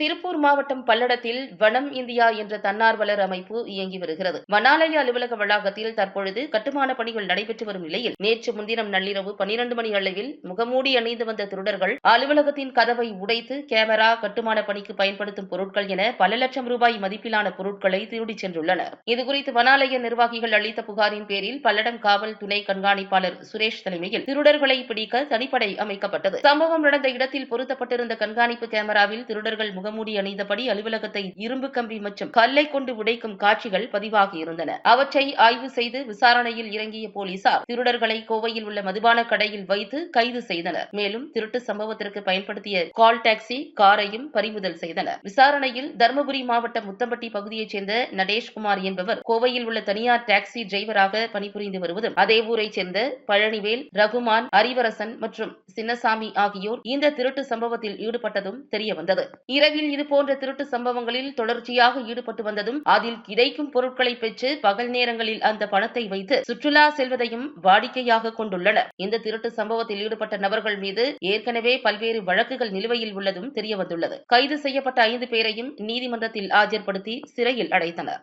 திருப்பூர் மாவட்டம் பல்லடத்தில் வனம் இந்தியா என்ற தன்னார்வலர் அமைப்பு இயங்கி வருகிறது. வனாலய அலுவலக வளாகத்தில் தற்பொழுது கட்டுமான பணிகள் நடைபெற்று வரும் நிலையில் நேற்று முன்தினம் நள்ளிரவு 12 மணி அளவில் முகமூடி அணிந்து வந்த திருடர்கள் அலுவலகத்தின் கதவை உடைத்து கேமரா, கட்டுமான பணிக்கு பயன்படுத்தும் பொருட்கள் என பல லட்சம் ரூபாய் மதிப்பிலான பொருட்களை திருடிச் சென்றுள்ளனர். இதுகுறித்து வனாலய நிர்வாகிகள் அளித்த புகாரின் பேரில் பல்லடம் காவல் துணை கண்காணிப்பாளர் சுரேஷ் தலைமையில் திருடர்களை பிடிக்க தனிப்படை அமைக்கப்பட்டது. சம்பவம் நடந்த இடத்தில் பொருத்தப்பட்டிருந்த கண்காணிப்பு கேமராவில் திருடர்கள் முகமூடி அணிந்தபடி அலுவலகத்தை இரும்பு கம்பி மற்றும் கல்லை கொண்டு உடைக்கும் காட்சிகள் பதிவாகியிருந்தன. அவற்றை ஆய்வு செய்து விசாரணையில் இறங்கிய போலீசார் திருடர்களை கோவையில் உள்ள மதுபான கடையில் வைத்து கைது செய்தனர். மேலும் திருட்டு சம்பவத்திற்கு பயன்படுத்திய கால் டாக்ஸி காரையும் பறிமுதல் செய்தனர். விசாரணையில் தருமபுரி மாவட்டம் முத்தம்பட்டி பகுதியைச் சேர்ந்த நடேஷ்குமார் என்பவர் கோவையில் உள்ள தனியார் டாக்ஸி டிரைவராக பணிபுரிந்து வருவதும், அதே ஊரைச் சேர்ந்த பழனிவேல், ரகுமான், அறிவரசன் மற்றும் சின்னசாமி ஆகியோர் இந்த திருட்டு சம்பவத்தில் ஈடுபட்டதும் தெரியவந்தது. இரவில் இதுபோன்ற திருட்டு சம்பவங்களில் தொடர்ச்சியாக ஈடுபட்டு வந்ததும், அதில் கிடைக்கும் பொருட்களை பெற்று பகல் நேரங்களில் அந்த பணத்தை வைத்து சுற்றுலா செல்வதையும் வாடிக்கையாக கொண்டுள்ளனர். இந்த திருட்டு சம்பவத்தில் ஈடுபட்ட நபர்கள் மீது ஏற்கனவே பல்வேறு வழக்குகள் நிலுவையில் உள்ளதும் தெரியவந்துள்ளது. கைது செய்யப்பட்ட 5 பேரையும் நீதிமன்றத்தில் ஆஜர்படுத்தி சிறையில் அடைத்தனர்.